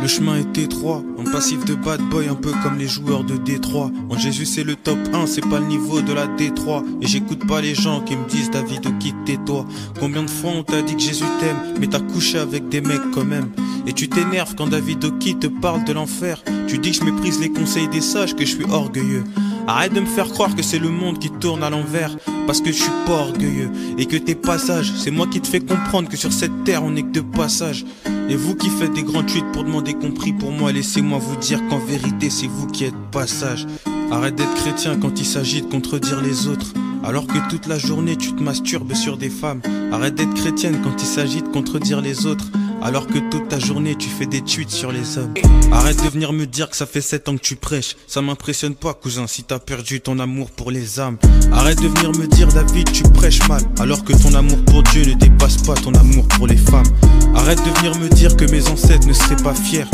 Le chemin est étroit, en passif de bad boy, un peu comme les joueurs de Détroit. En Jésus c'est le top 1, c'est pas le niveau de la D3. Et j'écoute pas les gens qui me disent David, qui tais-toi. Combien de fois on t'a dit que Jésus t'aime, mais t'as couché avec des mecs quand même. Et tu t'énerves quand David Oki te parle de l'enfer. Tu dis que je méprise les conseils des sages, que je suis orgueilleux. Arrête de me faire croire que c'est le monde qui tourne à l'envers, parce que je suis pas orgueilleux et que t'es pas sage. C'est moi qui te fais comprendre que sur cette terre on n'est que de passage. Et vous qui faites des grands tweets pour demander compris pour moi, laissez-moi vous dire qu'en vérité c'est vous qui êtes pas sage. Arrête d'être chrétien quand il s'agit de contredire les autres, alors que toute la journée tu te masturbes sur des femmes. Arrête d'être chrétienne quand il s'agit de contredire les autres, alors que toute ta journée tu fais des tweets sur les hommes. Arrête de venir me dire que ça fait 7 ans que tu prêches, ça m'impressionne pas cousin si t'as perdu ton amour pour les âmes. Arrête de venir me dire David tu prêches mal, alors que ton amour pour Dieu ne dépasse pas ton amour pour les femmes. Arrête de venir me dire que mes ancêtres ne seraient pas fiers,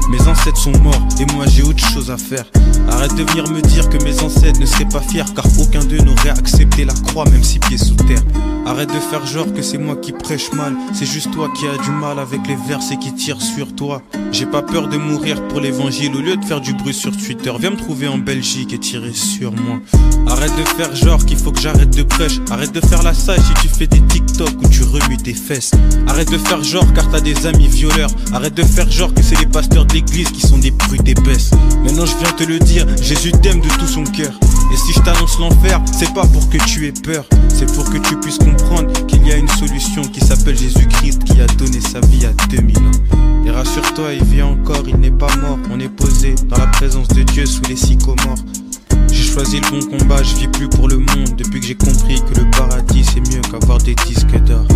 mes ancêtres sont morts et moi j'ai autre chose à faire. Arrête de venir me dire que mes ancêtres ne seraient pas fiers, car aucun d'eux n'aurait accepté la croix même si pieds sous terre. Arrête de faire genre que c'est moi qui prêche mal, c'est juste toi qui as du mal avec les versets qui tirent sur toi. J'ai pas peur de mourir pour l'évangile au lieu de faire du bruit sur Twitter. Viens me trouver en Belgique et tirer sur moi. Arrête de faire genre qu'il faut que j'arrête de prêche. Arrête de faire la sage si tu fais des TikTok où tu remues tes fesses. Arrête de faire genre car t'as des amis violeurs. Arrête de faire genre que c'est les pasteurs d'église qui sont des brutes épaisses. Maintenant je viens te le dire, Jésus t'aime de tout son cœur. Et si je t'annonce l'enfer, c'est pas pour que tu aies peur, c'est pour que tu puisses comprendre qu'il y a une solution qui s'appelle Jésus-Christ, qui a donné sa vie à 2000 ans. Et rassure-toi, il vit encore, il n'est pas mort. On est posé dans la présence de Dieu sous les sycomores. J'ai choisi le bon combat, je vis plus pour le monde, depuis que j'ai compris que le paradis c'est mieux qu'avoir des disques d'or.